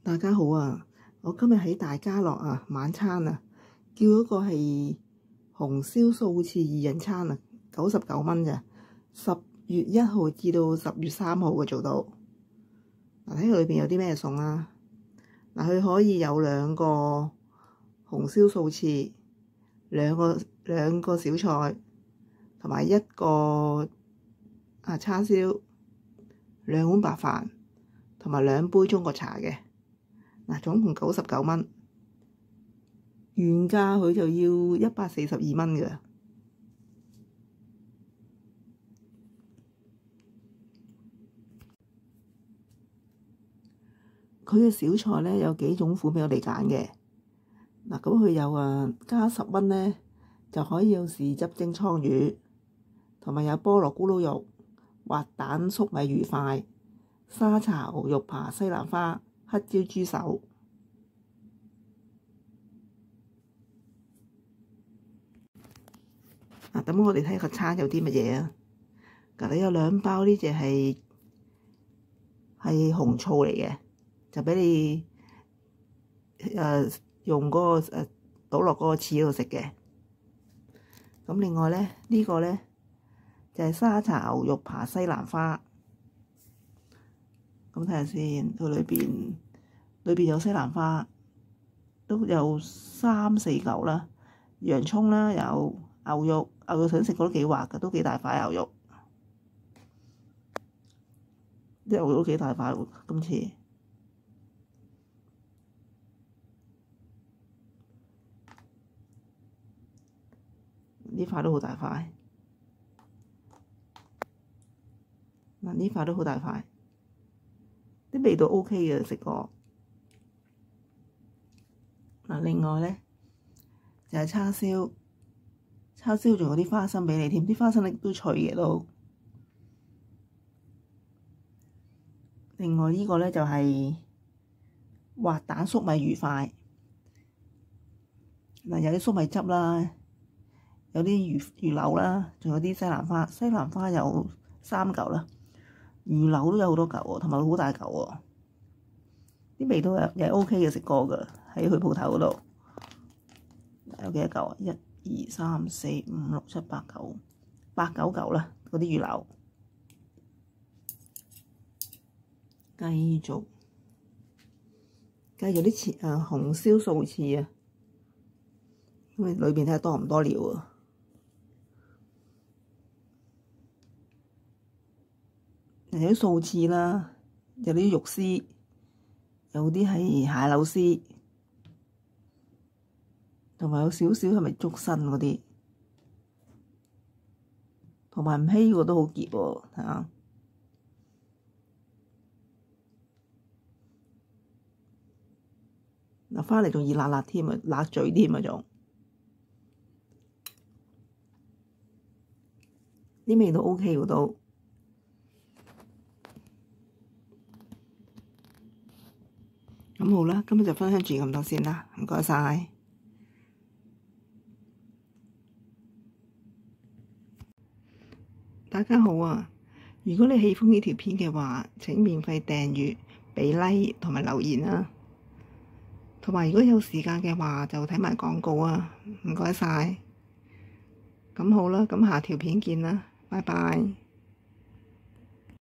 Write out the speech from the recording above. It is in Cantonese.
大家好啊！我今日喺大家樂晚餐叫咗個係紅燒素翅2人餐99蚊咋，10月1號至到10月3號嘅做到。嗱，睇佢裏邊有啲咩餸啊？嗱，佢可以有2個紅燒素翅，兩個小菜，同埋1個叉燒，2碗白飯，同埋2杯中國茶嘅。嗱，總共99蚊，原價佢就要142蚊嘅。佢嘅小菜呢，有幾種款俾我哋揀嘅。嗱，咁佢有加10蚊呢，就可以有豉汁蒸倉魚，同埋有菠蘿咕嚕肉、滑蛋粟米魚塊、沙茶牛肉扒西蘭花、黑椒豬手。嗱，咁我哋睇個餐有啲乜嘢啊？隔離有2包呢隻係紅醋嚟嘅，就俾你用嗰個倒落嗰個翅嗰度食嘅。咁另外咧，呢個咧就係沙茶牛肉扒西蘭花。咁睇下先，佢裏邊有西蘭花，都有3、4嚿啦，洋葱啦，有牛肉想食過都幾滑㗎，都幾大塊牛肉，啲牛肉都幾大塊喎，今次。呢塊都好大塊，嗱，呢塊都好大塊，啲味道 OK 嘅，食過。嗱，另外咧就係叉燒仲有啲花生俾你添，啲花生粒都脆嘅都。另外呢個咧就係滑蛋粟米魚塊，嗱，有啲粟米汁啦，有啲魚柳啦，仲有啲西蘭花有3嚿啦，魚柳都有好多嚿喎，同埋好大嚿喎，啲味道又係 OK 嘅，食過㗎，喺佢鋪頭嗰度。有幾多嚿啊？1、2、3、4、5、6、7、8、9，8、9嚿啦，嗰啲魚柳。繼續啲紅燒素翅啊，因為裏邊睇下多唔多料啊。有啲素翅啦，有啲肉絲，有啲係蟹柳絲，同埋有少少係咪竹身嗰啲，同埋唔稀喎都好結喎，睇下。嗱，翻嚟仲熱辣辣添啊，辣嘴添啊仲，啲味道 OK 喎都。咁好啦，今日就分享住咁多先啦，唔該晒。大家好啊！如果你喜歡呢條片嘅話，請免費訂閱、俾 like 同埋留言啊！同埋如果有時間嘅話，就睇埋廣告啊！唔該晒。咁好啦，咁下條片見啦，拜拜。